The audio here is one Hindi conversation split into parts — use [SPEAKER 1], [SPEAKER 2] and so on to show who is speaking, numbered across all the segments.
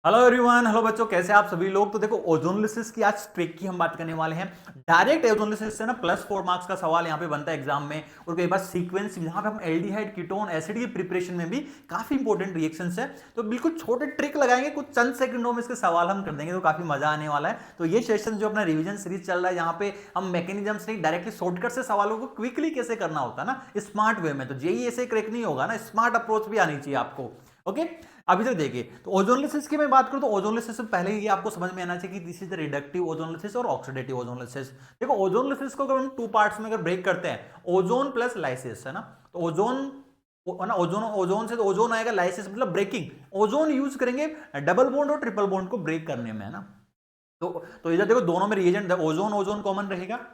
[SPEAKER 1] हेलो एवरीवन, हेलो बच्चों, कैसे आप सभी लोग। तो देखो, ओजोनलिसिस की आज ट्रिक की हम बात करने वाले हैं। डायरेक्ट ओजोनलिसिस से ना +4 मार्क्स का सवाल यहाँ पे बनता है एग्जाम में। और कई बार सीक्वेंस जहाँ पे हम एल्डिहाइड कीटोन एसिड की प्रिपरेशन में भी काफी इंपॉर्टेंट रिएक्शंस है। तो बिल्कुल छोटे ट्रिक लगाएंगे, कुछ चंद सेकंडों में इसके सवाल हम कर देंगे, तो काफी मजा आने वाला है। तो ये सेशन जो अपना रिविजन सीरीज चल रहा है, यहाँ पे हम मैकेनिज्म्स नहीं, डायरेक्टली शॉर्टकट से सवालों को क्विकली कैसे करना होता है ना, स्मार्ट वे में। तो जेई ऐसे क्रैक नहीं होगा ना, स्मार्ट अप्रोच भी आनी चाहिए आपको। ओके, अभी तक देखिए, तो ओजोनलिसिस की मैं बात करूं तो ओजोनलिसिस से पहले ये आपको समझ में आना चाहिए कि this is the reductive ozonolysis और ऑक्सीडेटिव ओजोनलिसिस। देखो, ओजोनलिसिस को अगर हम टू पार्ट्स में अगर ब्रेक करते हैं, ओजोन प्लस लाइसिस, है ना। तो ओजोन ना, ओजोन ओजोन से तो ओजोन आएगा, लाइसिस मतलब ब्रेकिंग। ओजोन यूज करेंगे डबल बॉन्ड और ट्रिपल बॉन्ड को ब्रेक करने में, है ना। तो इधर देखो, दोनों में रिएजेंट ओजोन ओजोन कॉमन रहेगा।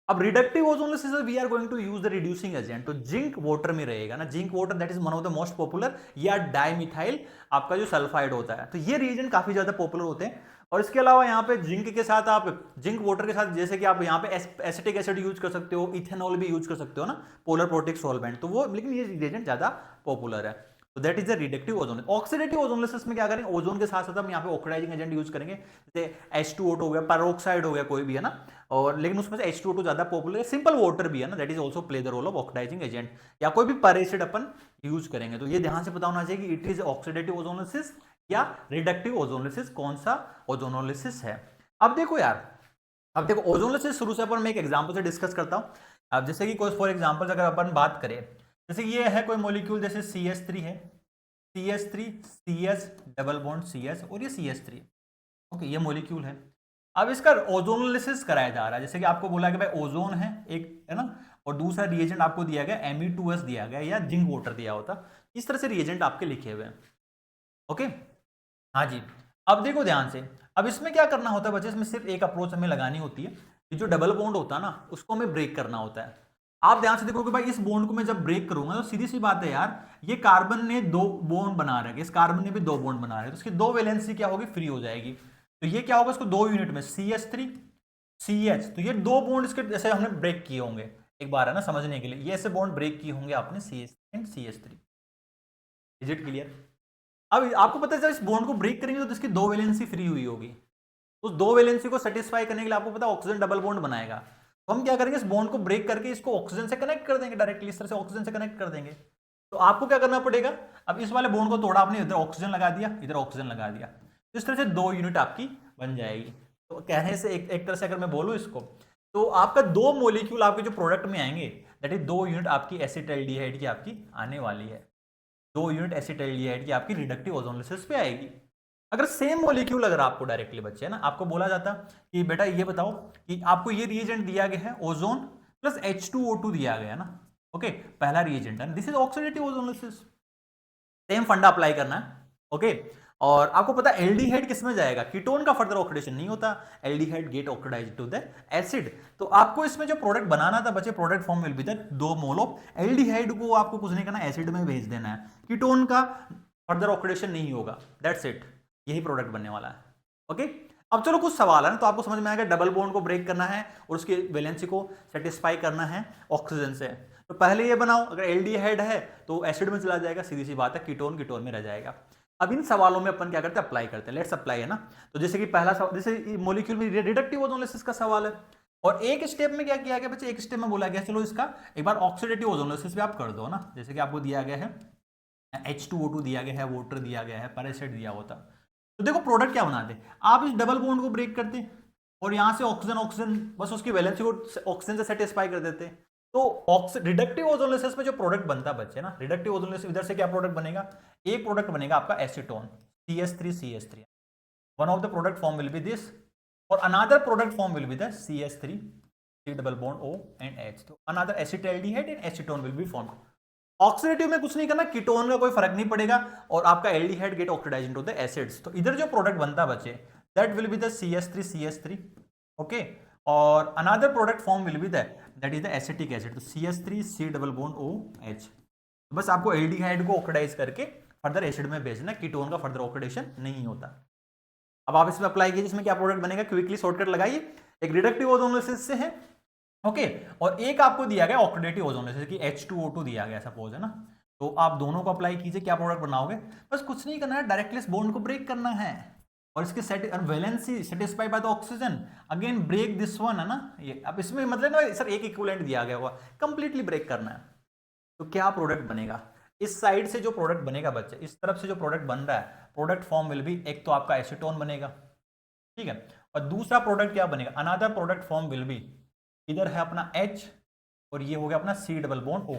[SPEAKER 1] अब reductive ozonolysis we are going to use the reducing agent. तो जिंक वाटर में रहेगा ना, zinc water that is one of the most popular, या डाइमिथाइल आपका जो सल्फाइड होता है। तो ये रिएजेंट काफी ज्यादा पॉपुलर होते हैं। और इसके अलावा यहाँ पे जिंक के साथ आप जिंक वाटर के साथ, जैसे कि आप यहाँ पे एसिटिक एसिड यूज कर सकते हो, इथेनॉल भी यूज कर सकते हो ना, पोलर प्रोटिक सॉल्वेंट। तो वो, लेकिन ये रिएजेंट ज्यादा पॉपुलर है। तो that is the reductive ozone. Oxidative ozonolysis में क्या करेंगे, ओजोन के साथ साथ हम यहाँ पे ऑक्सीडाइजिंग एजेंट यूज करेंगे, जैसे H2O2 हो गया, पेरोक्साइड हो गया, कोई भी, है ना। और लेकिन उसमें से H2O2 ज्यादा पॉपुलर है। सिंपल वाटर भी है ना, that is also play the role of oxidizing agent. या कोई भी पर एसिड अपन यूज करेंगे। तो ये ध्यान से पता होना चाहिए कि इट इज ऑक्सीडेटिव ओजोनलिसिस या रिडक्टिव ओजोनलिसिस, कौन सा ओजोनोलिसिस है। अब देखो यार, अब देखो ओजोनलिसिस शुरू से अपन मैं एक एग्जांपल से डिस्कस करता हूं। अब जैसे कि कोई फॉर एग्जांपल अगर अपन बात करें, जैसे ये है कोई मॉलिक्यूल, जैसे CH3 है, CH3 CS double bond CS, और ये CH3। ओके, ये मॉलिक्यूल है। अब इसका ओजोनलिसिस कराया जा रहा है। जैसे कि आपको बोला कि भाई ओजोन है एक, है ना, और दूसरा रिएजेंट आपको दिया गया Me2S दिया गया, या जिंक वाटर दिया होता। इस तरह से रिएजेंट आपके लिखे हुए हैं। ओके, हाँ जी। अब देखो ध्यान से, अब इसमें क्या करना होता है बच्चे, इसमें सिर्फ एक अप्रोच हमें लगानी होती है। ये जो डबल बॉन्ड होता है ना, उसको हमें ब्रेक करना होता है। आप ध्यान से देखो कि भाई इस बॉन्ड को मैं जब ब्रेक करूंगा, तो सीधी सी बात है यार, ये कार्बन ने दो बॉन्ड बना रखे, इस कार्बन ने भी दो बॉन्ड बना रहे, तो इसकी दो वैलेंसी क्या होगी, फ्री हो जाएगी। तो ये क्या होगा, इसको दो यूनिट में CH3 CH, तो ये दो बॉन्ड इसके जैसे हमने ब्रेक किए होंगे। एक बार है ना समझने के लिए, ये ऐसे बॉन्ड ब्रेक किए होंगे आपने CH3 and CH3। Is it clear. अब आपको पता है जब इस बॉन्ड को ब्रेक करेंगे तो इसकी दो वैलेंसी फ्री हुई होगी। उस दो वैलेंसी को सेटिस्फाई करने के लिए आपको पता है ऑक्सीजन डबल बॉन्ड बनाएगा। तो हम क्या करेंगे, इस बॉन्ड को ब्रेक करके इसको ऑक्सीजन से कनेक्ट कर देंगे, डायरेक्टली इस तरह से ऑक्सीजन से कनेक्ट कर देंगे। तो आपको क्या करना पड़ेगा, अब इस वाले बॉन्ड को तोड़ा, आपने इधर ऑक्सीजन लगा दिया, इधर ऑक्सीजन लगा दिया, तो इस तरह से दो यूनिट आपकी बन जाएगी। तो कहने से एक तरह से अगर मैं बोलूं इसको, तो आपका दो मोलिक्यूल आपके जो प्रोडक्ट में आएंगे, दैट इज दो यूनिट आपकी एसिटाल्डिहाइड की आपकी आने वाली है। दो यूनिट एसिटाल्डिहाइड की आपकी रिडक्टिव ओजोनलिसिस पे आएगी। अगर सेम मॉलिक्यूल अगर आपको डायरेक्टली बच्चे, है ना, आपको बोला जाता कि बेटा ये बताओ कि आपको ये रिएजेंट दिया गया है ओजोन प्लस H2O2 दिया गया है ना। ओके, पहला रिएजेंट है, this is oxidative ozonolysis. Same फंडा अप्लाई करना है। ओके, और आपको पता है एल्डिहाइड किस में जाएगा, कीटोन का फर्दर ऑक्सीडेशन नहीं होता, aldehyde get oxidized to the acid. तो आपको इसमें जो प्रोडक्ट बनाना था बच्चे, product form will be the 2 mole of aldehyde को आपको कुछ नहीं करना, एसिड में भेज देना है। कीटोन का फर्दर ऑक्सीडेशन नहीं होगा, दैट्स इट, यही प्रोडक्ट बनने वाला है। ओके, अब चलो कुछ सवाल है ना, तो आपको समझ में आएगा, डबल बॉन्ड को ब्रेक करना है और उसकी वैलेंसी को सेटिस्फाई करना है ऑक्सीजन से। तो पहले ये बनाओ, अगर एल्डिहाइड है तो एसिड में चला जाएगा, सीधी सी बात है, कीटोन कीटोन में रह जाएगा। अब इन सवालों में अपन क्या करते हैं, अप्लाई करते हैं, लेट्स अप्लाई, है ना। तो जैसे कि पहला सवाल, जैसे मॉलिक्यूल में रिडक्टिव ओजोनलिसिस का सवाल है, और एक स्टेप में क्या किया गया बच्चे, एक स्टेप में बोला गया चलो इसका एक बार ऑक्सीडेटिव ओजोनलिसिस भी आप कर दो ना। जैसे कि आपको दिया गया है H2O2 दिया गया है, वाटर दिया गया है, पर एसिड दिया होता, तो देखो प्रोडक्ट क्या बनाते, आप इस डबल बॉन्ड को ब्रेक करते और यहां से ऑक्सीजन ऑक्सीजन बस उसकी वैलेंसी को ऑक्सीजन से सेटिस्फाई कर देते। तो रिडक्टिव ओजोनलिसिस में जो प्रोडक्ट बनता है बच्चे ना, रिडक्टिव ओजोनलिसिस इधर से क्या प्रोडक्ट बनेगा, एक प्रोडक्ट बनेगा आपका acetone, CH3 one of the product form will be this, और another product form will be the CH3 C double bond O and H। तो another acetaldehyde and acetone will be formed. Oxidative में कुछ नहीं करना, कीटोन का कोई फर्क नहीं पड़ेगा, और आपका aldehyde get oxidised into the acids. तो इधर जो प्रोडक्ट बनता है बच्चे, that will be the CH3 okay, और another product form will be that is the acetic acid, तो CH3 C double bond OH। बस आपको एल्डिहाइड को ऑक्सीडाइज करके फर्दर एसिड में भेजना, कीटोन का फर्दर ऑक्सीडेशन नहीं होता। अब आप इसमें अप्लाई कीजिए, इसमें क्या प्रोडक्ट बनेगा, क्विकली शॉर्टकट लगाइए। एक रिडक्टिव ओजोनलिसिस से है, ओके, और एक आपको दिया गया ऑक्सीडेटिव ओजोनलिसिस की H2O2 दिया गया सपोज, है ना। तो आप दोनों को अप्लाई कीजिए, क्या प्रोडक्ट बनाओगे, बस कुछ नहीं करना है, डायरेक्टली इस बॉन्ड को ब्रेक करना है। और इसकी valency satisfied by the oxygen, again break this one, है ना। ये अब इसमें मतलब ना सर एक इक्विवेलेंट दिया गया हुआ, कंप्लीटली ब्रेक करना है। तो क्या प्रोडक्ट बनेगा, इस साइड से जो प्रोडक्ट बनेगा बच्चे, इस तरफ से जो प्रोडक्ट बन रहा है, प्रोडक्ट फॉर्म विल बी, एक तो आपका एसीटोन बनेगा, ठीक है, और दूसरा प्रोडक्ट क्या बनेगा, another product form will B, इधर है अपना H और ये हो गया अपना C double bond O।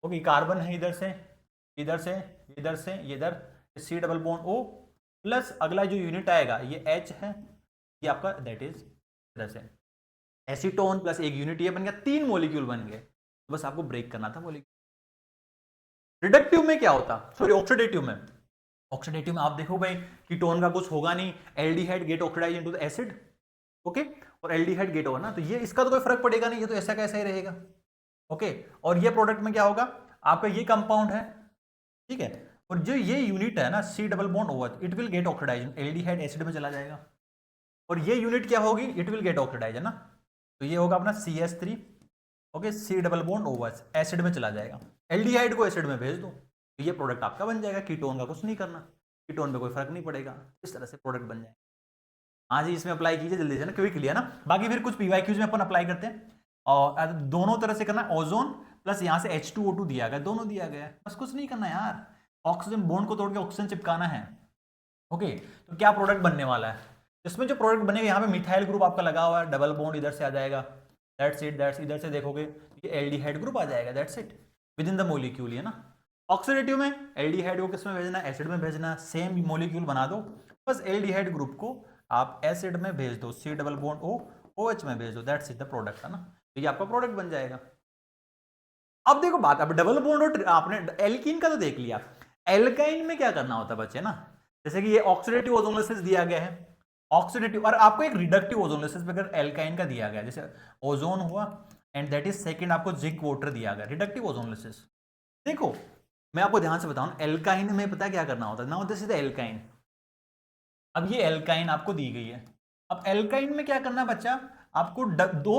[SPEAKER 1] Okay, carbon है इधर से, इधर से, इधर से, इधर C double bond O, plus अगला जो यूनिट आएगा ये H है, ये आपका दैट इज इधर से एसीटोन प्लस एक यूनिट, ये बन गया, 3 मॉलिक्यूल बन गए। बस आपको ब्रेक करना था मॉलिक्यूल। रिडक्टिव में क्या होता, सॉरी ऑक्सीडेटिव में, ऑक्सीडेटिव में आप देखो भाई कीटोन का कुछ होगा नहीं, aldehyde get oxidize into the acid, okay, और एल्डिहाइड गेट होगा ना, तो ये इसका तो कोई फर्क पड़ेगा नहीं, ये तो ऐसा कैसा ही रहेगा, ओके। और ये प्रोडक्ट में क्या होगा, आपका ये कंपाउंड है, ठीक है, और जो ये यूनिट है ना C double bond OH, it will get oxidize, aldehyde acid में चला जाएगा, और ये यूनिट क्या होगी, इट विल गेट ऑक्सीडाइज, है ना, तो ये होगा अपना CH3, okay, C double bond OH acid में चला जाएगा, एल्डिहाइड को एसिड में भेज दो, तो ये प्रोडक्ट आपका बन जाएगा। कीटोन का कुछ नहीं करना, कीटोन में कोई फर्क नहीं पड़ेगा, इस तरह से प्रोडक्ट बन जाएगा। हाँ जी, इसमें अप्लाई कीजिए जल्दी से ना, क्विक लिया ना। बाकी फिर कुछ PYQs में अपन अप्लाई करते हैं, और दोनों तरह से करना, ओजोन प्लस यहाँ से H2O2 दिया गया, दोनों दिया गया है, बस कुछ नहीं करना यार, ऑक्सीजन बॉन्ड को तोड़ के ऑक्सीजन चिपकाना है, ओके। तो क्या प्रोडक्ट बनने वाला है, इसमें जो प्रोडक्ट बनेगा, यहाँ पे मिथाइल ग्रुप आपका लगा हुआ है, डबल बॉन्ड इधर से आ जाएगा, दैट्स इट, दैट्स, इधर से देखोगे ये एल्डिहाइड ग्रुप आ जाएगा, that's it, with in the molecule, है ना। ऑक्सीडेटिव में एल्डिहाइड को किस में भेजना है, एसिड में भेजना है, सेम मोलिक्यूल बना दो, बस एल्डिहाइड ग्रुप को आप एसिड में भेज दो, C double bond O OH में भेज दो, दैट्स इट द प्रोडक्ट, है ना, तो ये आपका प्रोडक्ट बन जाएगा। अब देखो बात, अब डबल बॉन्ड और आपने एल्कीन का तो देख लिया, एल्काइन में क्या करना होता है बच्चे ना, जैसे कि ये ऑक्सीडेटिव ओजोनोलिसिस दिया गया है, ऑक्सीडेटिव, और आपको एक रिडक्टिव ओजोनोलिसिस अगर एल्काइन का दिया गया, जैसे ओजोन हुआ एंड दैट इज सेकंड, आपको जिंक वाटर दिया गया, रिडक्टिव ओजोनोलिसिस। देखो मैं आपको ध्यान से बताऊं, एल्काइन में पता क्या करना होता है, now this is the alkyne, अब ये एल्काइन आपको दी गई है, अब एल्काइन में क्या करना है बच्चा, आपको दो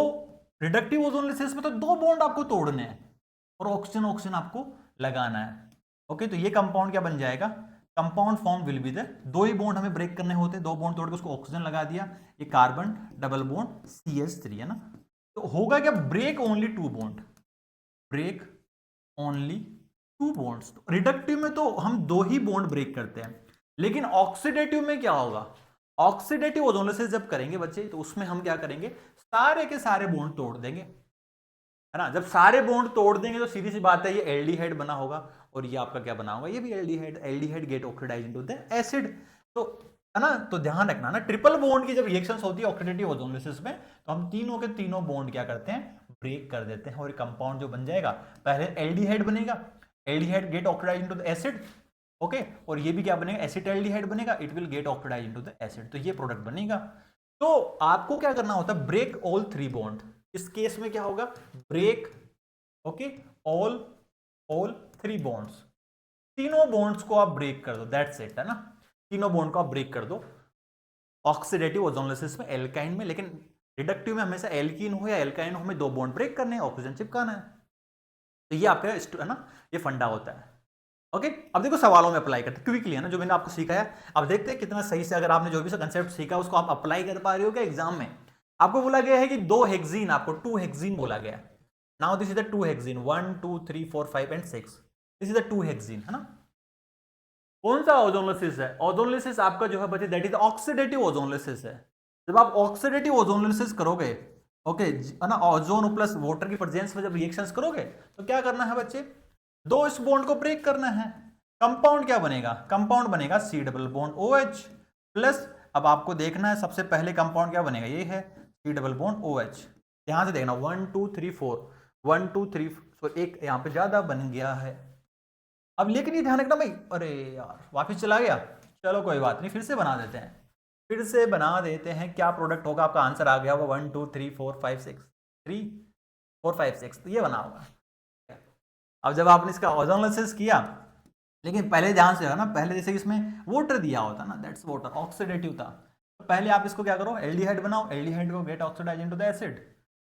[SPEAKER 1] रिडक्टिव ओजोनोलिसिस में तो 2 बॉन्ड आपको तोड़ने हैं और ऑक्सीजन ऑक्सीजन आपको लगाना है, ओके। तो ये कंपाउंड क्या बन जाएगा, compound form will be the, 2 he bond हमें ब्रेक करने होते हैं, 2 बॉन्ड तोड़ के उसको ऑक्सीजन लगा दिया, ये कार्बन डबल बॉन्ड CH3, है ना। तो होगा क्या, break only 2 bond, break only 2 bonds. Reductive में तो हम 2 ही बॉन्ड ब्रेक करते हैं, लेकिन ऑक्सीडेटिव में क्या होगा, ऑक्सीडेटिव ओजोनोलिसिस जब करेंगे बच्चे, तो उसमें हम क्या करेंगे, सारे के सारे बॉन्ड तोड़ देंगे, है ना। जब सारे बॉन्ड तोड़ देंगे तो सीधी सी बात है ये एल्डिहाइड बना होगा, और ये आपका क्या बना होगा, ये भी aldehyde, aldehyde get oxidize into the acid, तो है ना। तो ध्यान रखना ना, ट्रिपल बॉन्ड की जब रिएक्शंस होती है ऑक्सीडेटिव ओजोनोलिसिस में, तो हम तीनों के तीनों बॉन्ड क्या करते हैं, ब्रेक कर देते हैं, और कंपाउंड जो बन जाएगा, पहले एल्डिहाइड बनेगा, aldehyde get oxidize into the acid, okay, और ये भी क्या बनेगा, एसिटाल्डिहाइड बनेगा, it will get oxidize into the acid, तो ये प्रोडक्ट बनेगा। तो आपको क्या करना होता है, ब्रेक ऑल 3 बॉन्ड, इस केस में क्या होगा, ब्रेक, ओके, ऑल 3 बॉन्ड्स, तीनों बॉन्ड्स को आप ब्रेक कर दो, दैट्स इट, है ना, तीनों बॉन्ड को आप ब्रेक कर दो ऑक्सीडेटिव ओजोनोलिसिस में, एल्काइन में। लेकिन रिडक्टिव में हमेशा एल्कीन हो या एल्काइन हो, हमें 2 बॉन्ड ब्रेक करने हैं, ऑक्सीजन चिपकाना है, तो ये आपका है ना, ये फंडा होता है, ओके। अब देखो सवालों में अप्लाई करते क्विकली, है ना, जो मैंने आपको सिखाया, अब देखते हैं कितना सही से, अगर आपने जो भी सा कंसेप्ट सीखा उसको आप अप्लाई कर पा रहे हो क्या एग्जाम में। आपको बोला गया है कि 2 हेक्सीन, आपको 2 हेक्सीन बोला गया, now this is the 2 hexene, 1 2 3 4 5 and 6, this is the 2 hexene, है ना। कौन सा ओजोनोलिसिस है, ओजोनोलिसिस आपका जो है बच्चे दैट इज ऑक्सीडेटिव ओजोनोलिसिस है। जब आप ऑक्सीडेटिव ओजोनोलिसिस करोगे, ओके, है ना, ओजोन प्लस वाटर की प्रेजेंस में जब रिएक्शंस करोगे, तो क्या करना है बच्चे, 2 इस बॉन्ड को ब्रेक करना है, कंपाउंड क्या बनेगा, कंपाउंड बनेगा C double bond OH plus, अब आपको देखना है सबसे पहले कंपाउंड क्या बनेगा, ये है C डबल बॉन्ड OH, ध्यान से देखना 1 2 3 4 1 2 3, तो एक यहाँ पे ज्यादा बन गया है। अब लेकिन ये ध्यान रखना भाई, अरे यार वापिस चला गया, चलो कोई बात नहीं, फिर से बना देते हैं, फिर से बना देते हैं, क्या प्रोडक्ट होगा, आपका आंसर आ गया होगा 1 2 3 4 5 6 3 4 5 6, तो ये बना होगा। अब जब आपने इसका ओजोनोलिसिस किया, लेकिन पहले ध्यान से है ना, पहले जैसे इसमें वाटर दिया होता ना, दैट्स वाटर, ऑक्सीडेटिव था, तो पहले आप इसको क्या करो, एल्डिहाइड बनाओ, एल्डिहाइड को get oxidize into the acid,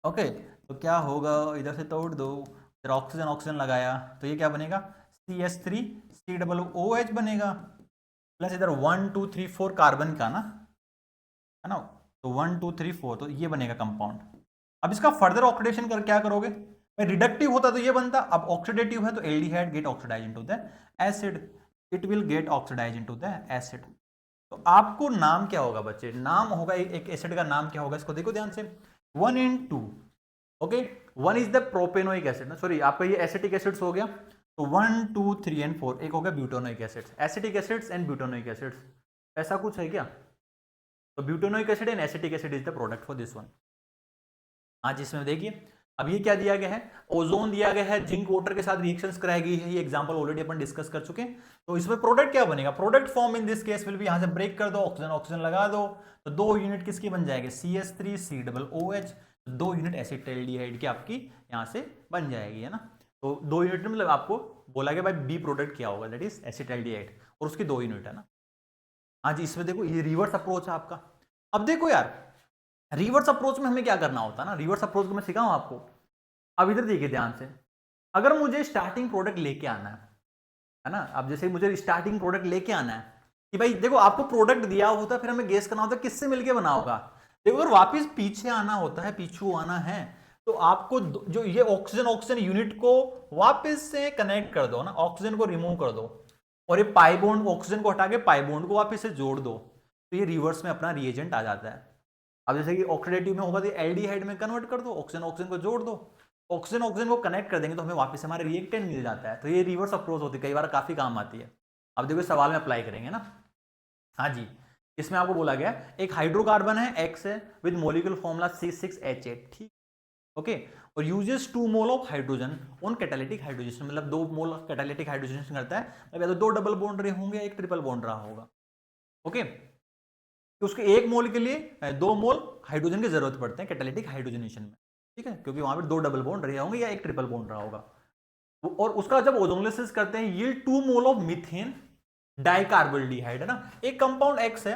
[SPEAKER 1] okay. तो क्या होगा, इधर से तोड़ दो, इधर ऑक्सीजन ऑक्सीजन लगाया, तो ये क्या बनेगा, CH3 C डबल OH बनेगा, प्लस इधर 1 2 3 4 कार्बन का ना, है ना, तो 1 2 3 4, तो ये बनेगा कंपाउंड। अब इसका फर्दर ऑक्सीडेशन कर क्या करोगे भाई, रिडक्टिव होता तो ये बनता, अब ऑक्सीडेटिव है तो aldehyde get oxidize into the acid, it will get oxidize into the acid. तो आपको नाम क्या होगा बच्चे, नाम होगा एक एसिड का नाम क्या होगा, इसको देखो ध्यान से, 1 and 2, okay, 1 is the propanoic acid ना, सॉरी आपका ये एसिटिक एसिड्स हो गया, तो 1 2 3 and 4 एक हो गया butanoic acids, acetic acids and butanoic acids, ऐसा कुछ है क्या, तो butanoic acid and acetic acid is the product for this one. आज इसमें देखिए, अब ये क्या दिया गया है, ओजोन दिया गया है, जिंक वाटर के साथ रिएक्शंस कराई गई है, ये एग्जांपल ऑलरेडी अपन डिस्कस कर चुके हैं। तो इसमें प्रोडक्ट क्या बनेगा, product form in this case will भी, यहां से ब्रेक कर दो, ऑक्सीजन ऑक्सीजन लगा दो, तो 2 यूनिट किसकी बन जाएगी, CH3COOH, 2 यूनिट एसिटाल्डिहाइड की आपकी यहां से बन जाएगी, है ना। तो 2 यूनिट मतलब आपको बोला गया भाई बी प्रोडक्ट क्या होगा, दैट इज एसिटाल्डिहाइड, और उसकी 2 यूनिट है ना। हाँ जी, इसमें देखो ये रिवर्स अप्रोच है आपका। अब देखो यार, रिवर्स अप्रोच में हमें क्या करना होता है ना, रिवर्स अप्रोच को मैं सिखाऊं आपको। अब इधर देखिए ध्यान से, अगर मुझे स्टार्टिंग प्रोडक्ट लेके आना है ना, अब जैसे मुझे स्टार्टिंग प्रोडक्ट लेके आना है कि भाई देखो आपको प्रोडक्ट दिया होता है, फिर हमें गेस करना होता है किससे मिलके बना होगा। देखो अगर वापस पीछे आना होता है, पीछू आना है, तो आपको जो ये ऑक्सीजन ऑक्सीजन यूनिट को वापस से कनेक्ट कर दो ना, ऑक्सीजन को रिमूव कर दो, और ये पाई बॉन्ड, ऑक्सीजन को हटा के पाई बॉन्ड को वापस से जोड़ दो, तो ये रिवर्स में अपना रिएजेंट आ जाता है। अब जैसे कि ऑक्सीडेटिव में होगा तो एल्डिहाइड में कन्वर्ट कर दो, ऑक्सीजन ऑक्सीजन को जोड़ दो, ऑक्सीजन ऑक्सीजन को कनेक्ट कर देंगे तो हमें वापस हमारे रिएक्टेंट मिल जाता है। तो ये रिवर्स अप्रोच होती है, कई बार काफी काम आती है। अब देखो सवाल में अप्लाई करेंगे ना। हाँ जी, इसमें आपको बोला गया एक हाइड्रोकार्बन है X है विद मोलिकुलर फॉर्मूला C6H8, ठीक, ओके, और uses 2 mole of hydrogen on catalytic hydrogen, मतलब 2 मोल कैटालिटिक हाइड्रोजन करता है, अब या तो 2 डबल बॉन्ड रहे होंगे, एक ट्रिपल बॉन्ड रहा होगा, ओके, तो उसके 1 मोल के लिए 2 मोल हाइड्रोजन की जरूरत पड़ते हैं कैटालिटिक हाइड्रोजनेशन में, ठीक है, क्योंकि वहां पे 2 डबल बॉन्ड रहे होंगे या एक ट्रिपल बॉन्ड रहा होगा। और उसका जब ओजोनोलिसिस करते हैं, यील्ड 2 मोल ऑफ मीथेन डाइकार्बोल्डिहाइड, है ना, एक कंपाउंड X है,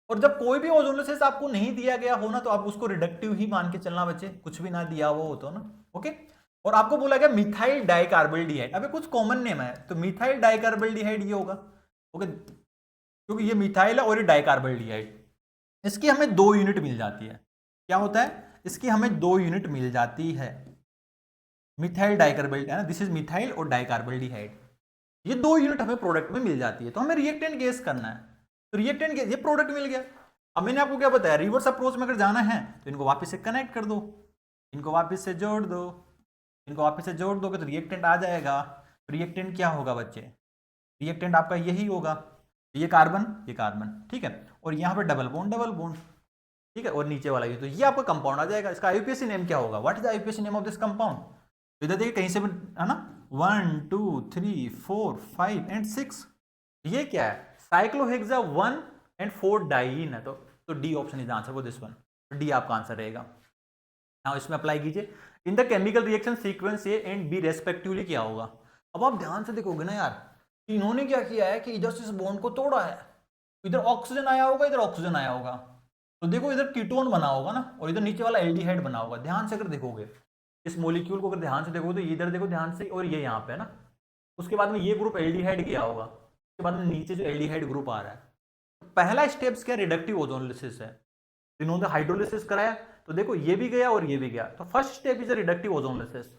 [SPEAKER 1] और जब कोई भी ओजोनोलिसिस आपको नहीं दिया गया हो ना, तो आप उसको रिडक्टिव ही मान के चलना बच्चे, कुछ भी ना दिया हुआ हो तो ना, ओके। और आपको बोला गया मिथाइल डाइकार्बोल्डिहाइड, अबे कुछ कॉमन नेम है, तो मिथाइल डाइकार्बोल्डिहाइड ये होगा, ओके, क्योंकि ये मिथाइल है और ये डाइकार्बोल्डिहाइड, इसकी हमें 2 यूनिट मिल जाती है। क्या होता है, इसकी हमें 2 यूनिट मिल जाती है, मिथाइल डाइकार्बोल्डिहाइड, है ना, दिस इज मिथाइल और डाइकार्बोल्डिहाइड, ये 2 यूनिट हमें प्रोडक्ट में मिल जाती है। तो हमें रिएक्टेंट गेस करना है, तो रिएक्टेंट गेस, ये प्रोडक्ट मिल गया। अब मैंने आपको क्या बताया, रिवर्स अप्रोच में अगर जाना है तो इनको वापस से कनेक्ट कर दो, इनको वापस से जोड़ दो, इनको वापस से जोड़ दोगे तो रिएक्टेंट आ जाएगा। रिएक्टेंट क्या होगा बच्चे, रिएक्टेंट आपका यही होगा, ये कार्बन, ठीक है, और यहाँ पे डबल बॉन्ड, ठीक है, और नीचे वाला ये, तो ये आपका कंपाउंड आ जाएगा। इसका आईयूपीएसी नेम क्या होगा, what is the IUPAC name of this compound, इधर देखिए कहीं से भी, है ना, 1 2 3 4 5 and 6, ये क्या है, साइक्लोहेक्सा 1 and 4 डाइईन है, तो D option is answer for this one, D आपका आंसर रहेगा। नाउ इसमें अप्लाई कीजिए, in the chemical reaction sequence A and B respectively क्या होगा। अब आप ध्यान से देखोगे ना यार, इन्होंने क्या किया है कि इधर से इस बॉन्ड को तोड़ा है, इधर ऑक्सीजन आया होगा, इधर ऑक्सीजन आया होगा, तो देखो इधर कीटोन बना होगा ना, और इधर नीचे वाला एल्डिहाइड बना होगा। ध्यान से अगर देखोगे इस मॉलिक्यूल को, अगर ध्यान से देखो तो इधर देखो ध्यान से, और ये यहाँ पे है ना, उसके बाद में ये ग्रुप एल्डिहाइड गया होगा, उसके बाद में नीचे जो एल्डिहाइड ग्रुप आ रहा है। पहला स्टेप्स क्या, रिडक्टिव ओजोनोलिसिस है, इन्होंने हाइड्रोलिसिस कराया, तो देखो ये भी गया और ये भी गया, तो first step is reductive ozonolysis.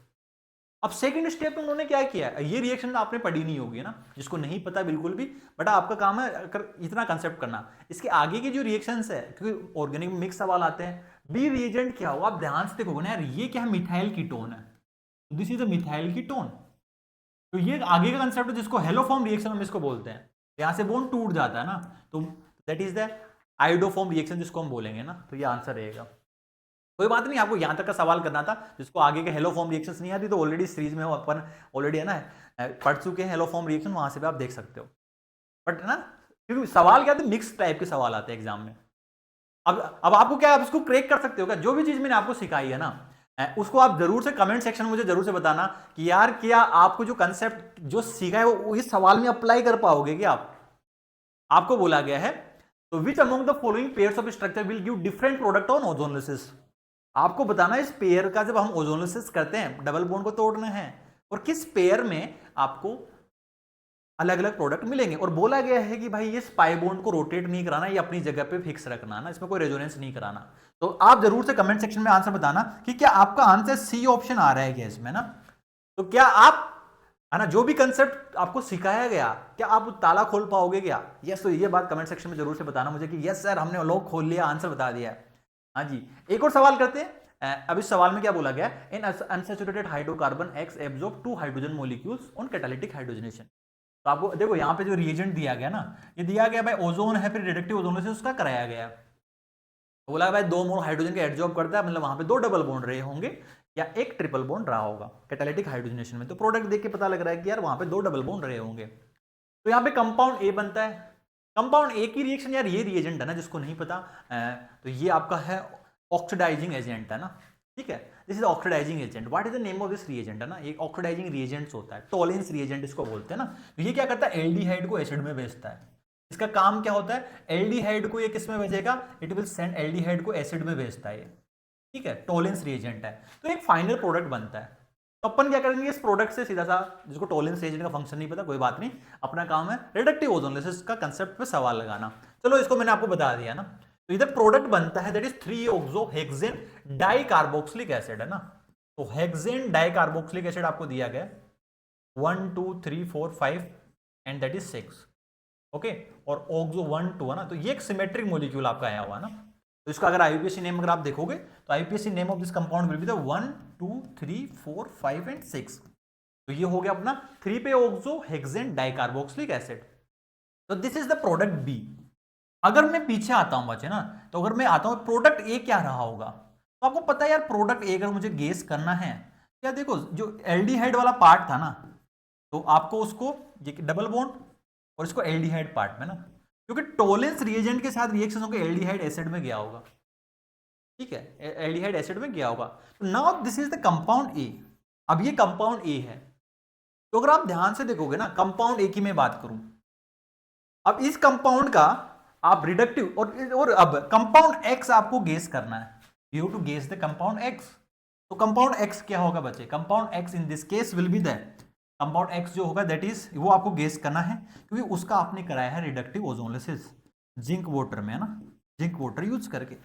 [SPEAKER 1] अब सेकंड स्टेप में उन्होंने क्या किया, ये रिएक्शन आपने पढ़ी नहीं होगी ना, जिसको नहीं पता बिल्कुल भी, बट आपका काम है अगर इतना कंसेप्ट करना। इसके आगे की जो रिएक्शंस है, क्योंकि ऑर्गेनिक मिक्स सवाल आते हैं, बी रिएजेंट क्या होगा, आप ध्यान से देखोगे ना यार, ये क्या है, मिथाइल कीटोन है, this is a methyl ketone, तो ये आगे का कंसेप्ट है जिसको हेलोफॉर्म रिएक्शन हम इसको बोलते हैं, यहां से बॉन्ड टूट जाता है ना, तो that is the iodoform reaction जिसको हम बोलेंगे ना, तो ये आंसर रहेगा। कोई बात नहीं, आपको यहां तक का सवाल करना था, जिसको आगे के हेलोफॉर्म रिएक्शंस नहीं आती, तो ऑलरेडी सीरीज में अपन ऑलरेडी है ना पढ़ चुके हैं हेलोफॉर्म रिएक्शन, वहां से भी आप देख सकते हो, बट ना क्योंकि सवाल क्या आते हैं, मिक्स टाइप के सवाल आते हैं एग्जाम में। अब आपको क्या, आप इसको क्रैक कर सकते हो क्या, जो भी चीज मैंने आपको सिखाई है ना, उसको आप जरूर से कमेंट सेक्शन में मुझे जरूर से बताना कि यार क्या आपको जो कंसेप्ट जो सीखा है वो इस सवाल में अप्लाई कर पाओगे क्या आप। आपको बोला गया है, तो which among the following pairs of structure will give different product on ozonolysis. आपको बताना इस पेयर का, जब हम ओजोनोलिसिस करते हैं डबल बॉन्ड को तोड़ना है, और किस पेयर में आपको अलग अलग प्रोडक्ट मिलेंगे। और बोला गया है कि भाई ये स्पाई बॉन्ड को रोटेट नहीं कराना, ये अपनी जगह पे फिक्स रखना ना, इसमें कोई रेजोनेंस नहीं कराना। तो आप जरूर से कमेंट सेक्शन में आंसर बताना कि क्या आपका आंसर सी ऑप्शन आ रहा है क्या इसमें ना। तो क्या आप, है ना, जो भी कंसेप्ट आपको सिखाया गया, क्या आप ताला खोल पाओगे क्या? यस, तो ये बात कमेंट सेक्शन में जरूर से बताना मुझे कि यस सर हमने लॉक खोल लिया, आंसर बता दिया। हाँ जी, एक और सवाल करते हैं। अब इस सवाल में क्या बोला गया, in unsaturated hydrocarbon x absorb 2 hydrogen molecules on catalytic hydrogenation. तो आपको देखो यहाँ पे जो रिएजेंट दिया गया ना, ये दिया गया भाई ओजोन है, फिर रिडक्टिव ओजोन से उसका कराया गया। तो बोला भाई 2 मोल हाइड्रोजन के एब्जॉर्ब करता है, मतलब वहां पे 2 डबल बॉन्ड रहे होंगे या एक ट्रिपल बॉन्ड रहा होगा कैटालिटिक हाइड्रोजनेशन में। तो प्रोडक्ट देख के पता लग रहा है कि यार वहां पे 2 डबल बॉन्ड रहे होंगे। तो यहाँ पे कंपाउंड ए बनता है। कंपाउंड ए की रिएक्शन, यार ये रिएजेंट है ना, जिसको नहीं पता, तो ये आपका है ऑक्सीडाइजिंग एजेंट है ना, ठीक है। This is oxidizing agent. What is the name of this reagent है ना, एक ऑक्सीडाइजिंग रिएजेंट्स होता है, टॉलेंस रिएजेंट इसको बोलते हैं ना। तो ये क्या करता है, एल्डिहाइड को एसिड में भेजता है। इसका काम क्या होता है, एल्डिहाइड को ये किस में भेजेगा, इट विल सेंड एल्डिहाइड को एसिड में भेजता है ये, ठीक है, टॉलेंस रिएजेंट है। तो एक फाइनल प्रोडक्ट बनता है। तो अपन क्या करेंगे इस प्रोडक्ट से सीधा सा, जिसको टॉलेंस रिएजेंट का फंक्शन नहीं पता कोई बात नहीं, अपना काम है रिडक्टिव ओजोनोलिसिस का कंसेप्ट पे सवाल लगाना। चलो इसको मैंने आपको बता दिया ना। तो इधर प्रोडक्ट बनता है दैट इज 3-ऑक्सोहेक्सेन डाइकार्बोक्सिलिक एसिड है ना। तो हेक्सेन डाइकार्बोक्सिलिक एसिड आपको दिया गया 1 2 3 4 5 एंड दैट इज 6, ओके। और ऑक्सो 1 2 है ना, तो ये एक सिमेट्रिक मॉलिक्यूल आपका आया हुआ है ना। तो इसका अगर आईयूपीएसी नेम अगर आप देखोगे तो IUPAC name of this compound will be the 1 2 3 4 5 and 6। तो ये हो गया अपना 3 पे ऑक्सोहेक्सेन डाइकार्बोक्सिलिक एसिड। तो this is the product B. अगर मैं पीछे आता हूं बच्चे ना, तो अगर मैं आता हूं प्रोडक्ट ए क्या रहा होगा, तो आपको पता है यार प्रोडक्ट ए अगर मुझे गेस करना है, क्या देखो जो एल्डिहाइड वाला पार्ट था ना, तो आपको उसको ये डबल बॉन्ड और इसको एल्डिहाइड पार्ट में ना, क्योंकि टॉलेंस रिएजेंट के साथ रिएक्शन होकर एल्डिहाइड एसिड में गया होगा, ठीक है, एल्डिहाइड एसिड में गया होगा। तो now this is the compound A. अब ये कंपाउंड ए है। तो अगर आप ध्यान से देखोगे ना, कंपाउंड ए की मैं बात करूं, अब इस कंपाउंड का आप रिडक्टिव और अब कंपाउंड एक्स आपको गेस करना है, you to guess the compound X. तो कंपाउंड एक्स क्या होगा बच्चे, compound X in this case will be the compound X जो होगा दैट इज, वो आपको गेस करना है क्योंकि उसका आपने कराया है रिडक्टिव ओजोनोलिसिस जिंक वाटर में है ना, जिंक वाटर यूज करके।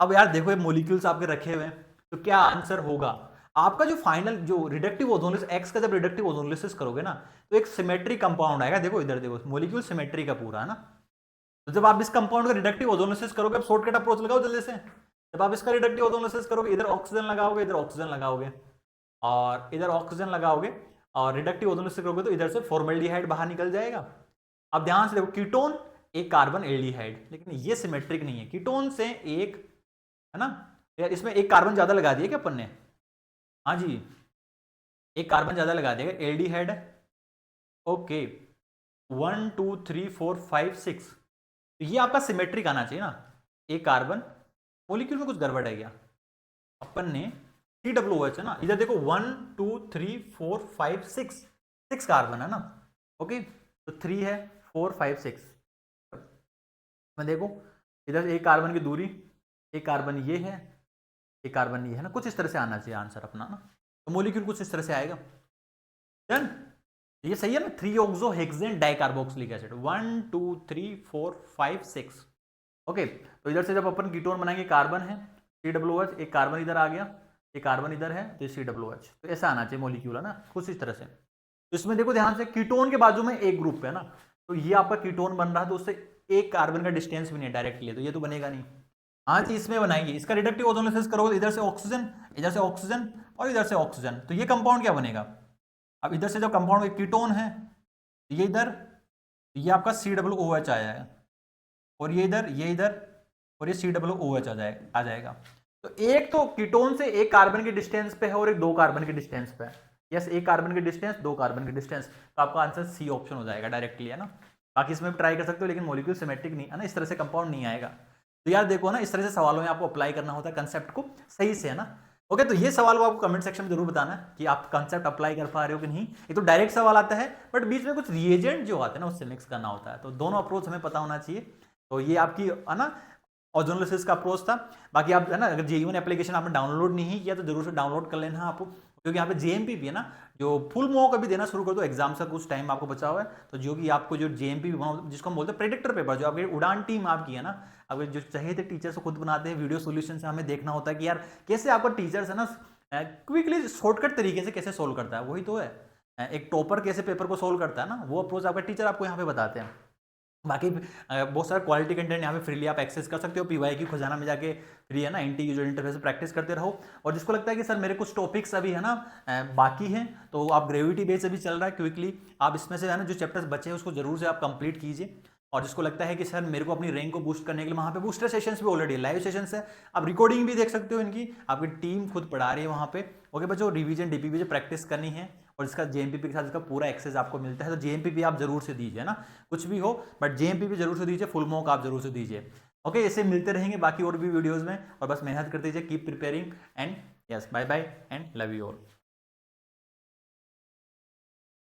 [SPEAKER 1] अब यार देखो ये मॉलिक्यूल्स आपके रखे हुए हैं, तो क्या आंसर होगा आपका जो फाइनल जो रिडक्टिव ओजोनोलिसिस एक्स का, जब रिडक्टिव ओजोनोलिसिस करोगे ना तो एक सिमेट्रिक कंपाउंड आएगा। देखो इधर देखो मॉलिक्यूल सिमेट्री का पूरा है ना। तो जब आप इस कंपाउंड का रिडक्टिव ओजोनोलिसिस करोगे, अब शॉर्टकट अप्रोच लगाओ जल्दी से। जब आप इसका रिडक्टिव ओजोनोलिसिस करोगे, इधर ऑक्सीजन लगाओगे, इधर ऑक्सीजन लगाओगे और इधर ऑक्सीजन लगाओगे और रिडक्टिव ओजोनोलिसिस करोगे तो इधर से फॉर्मल्डिहाइड बाहर निकल जाएगा। अब ध्यान से देखो, कीटोन एक कार्बन एल्डिहाइड, लेकिन ये सिमेट्रिक नहीं है। कीटोन से एक है ना, यार इसमें एक कार्बन ज्यादा लगा दिया क्या अपन ने, हाँ जी एक कार्बन ज्यादा लगा देगा, एल्डिहाइड है, ओके 1 2 3 4 5 6। तो ये आपका सिमेट्रिक आना चाहिए ना, एक कार्बन। मॉलिक्यूल में कुछ गड़बड़ है क्या, अपन ने COOH है ना, इधर देखो 1 2 3 4 5 6 कार्बन है ना, ओके। तो 3 है 4 5 6 में देखो इधर एक कार्बन की दूरी, एक कार्बन ये है, एक कार्बन ये है ना, कुछ इस तरह से आना चाहिए आंसर अपना ना। तो मॉलिक्यूल कुछ इस तरह से आएगा। डन, ये सही है ना, 3-ऑक्सोहेक्सेन डाइकार्बोक्सिलिक एसिड 1 2 3 4 5 6, ओके। तो इधर से जब अपन कीटोन बनाएंगे, कार्बन है COOH, एक कार्बन इधर आ गया, एक कार्बन इधर है तो COOH, तो ऐसा आना चाहिए मॉलिक्यूल है ना, कुछ इस तरह से। तो इसमें देखो ध्यान से, कीटोन के बाजू में एक ग्रुप है ना, तो ये आपका कीटोन बन रहा है, तो उससे एक कार्बन का डिस्टेंस भी नहीं है डायरेक्टली, तो ये तो बनेगा नहीं। हाँ जी, इसमें बनाएंगे, इसका रिडक्टिव ओजोनोलिसिस करोगे, इधर से ऑक्सीजन, इधर से ऑक्सीजन और इधर से ऑक्सीजन, तो ये कंपाउंड क्या बनेगा। अब इधर से जब कंपाउंड में कीटोन है, ये इधर, ये आपका COOH आया है, और ये इधर और ये COOH आ जाएगा। तो एक तो कीटोन से एक कार्बन के डिस्टेंस पे है और एक 2 कार्बन के डिस्टेंस पे है। यस, एक कार्बन के डिस्टेंस, 2 कार्बन के डिस्टेंस, तो आपका आंसर सी ऑप्शन हो जाएगा डायरेक्टली है ना। बाकी इसमें भी ट्राई कर सकते हो, लेकिन मॉलिक्यूल सिमेट्रिक नहीं है ना, इस तरह से कंपाउंड नहीं आएगा। तो यार देखो ना, इस तरह से सवालों में आपको अप्लाई करना होता है कंसेप्ट को सही से है ना। ओके, तो ये सवाल को आपको कमेंट सेक्शन में जरूर बताना है कि आप कंसेप्ट अप्लाई कर पा रहे हो कि नहीं। ये तो डायरेक्ट सवाल आता है, बट बीच में कुछ रिएजेंट जो आते हैं ना उससे मिक्स करना होता है, तो दोनों अप्रोच हमें पता होना चाहिए। तो ये आपकी है ना ओजोनोलिसिस का अप्रोच था। बाकी आप है ना, अगर JEE एप्लीकेशन आपने डाउनलोड नहीं किया तो जरूर से डाउनलोड कर लेना आप, क्योंकि यहाँ पे जेएमपी भी है ना, जो फुल मॉक अभी देना शुरू कर दो, एग्जाम से कुछ टाइम आपको बचा हुआ है, तो जो कि आपको जो जेएमपी जिसको हम बोलते हैं प्रेडिक्टर पेपर, जो आपकी उड़ान टीम आपकी है ना, अब जो चाहिए थे टीचर्स को खुद बनाते हैं वीडियो सोल्यूशन से, हमें देखना होता है कि यार कैसे आपका टीचर्स है ना क्विकली शॉर्टकट तरीके से कैसे सोल्व करता है, वही तो है। एक टॉपर कैसे पेपर को सोल्व करता है ना, वो अप्रोच आपका टीचर आपको यहाँ पे बताते हैं। बाकी बहुत सारा क्वालिटी कंटेंट यहाँ पे फ्रीली आप एक्सेस कर सकते हो, पीवाई की खजाना में जाके फ्री है ना, एंटी यूजर इंटरफेस प्रैक्टिस करते रहो। और जिसको लगता है कि सर मेरे कुछ टॉपिक्स अभी है ना बाकी हैं, तो आप ग्रेविटी बेस अभी चल रहा है क्विकली, आप इसमें से है ना जो चैप्टर्स बचे हैं उसको जरूर से आप कंप्लीट कीजिए। और जिसको लगता है कि सर मेरे को अपनी रैंक को बूस्ट करने के लिए, वहाँ पे बूस्टर सेशंस भी ऑलरेडी लाइव सेशंस है, आप रिकॉर्डिंग भी देख सकते हो इनकी, आपकी टीम खुद पढ़ा रही है वहाँ पे। ओके बच्चों, रिवीजन डीपीपी जो प्रैक्टिस करनी है और इसका जेएमपीपी के साथ इसका पूरा एक्सेस आपको मिलता है, तो जेएमपीपी आप जरूर से दीजिए ना, कुछ भी हो बट जेएमपीपी जरूर से दीजिए, फुल मॉक आप जरूर से दीजिए। ओके, ऐसे मिलते रहेंगे बाकी और भी वीडियोस में, और बस मेहनत करते दीजिए, keep preparing and yes, bye bye and love you all.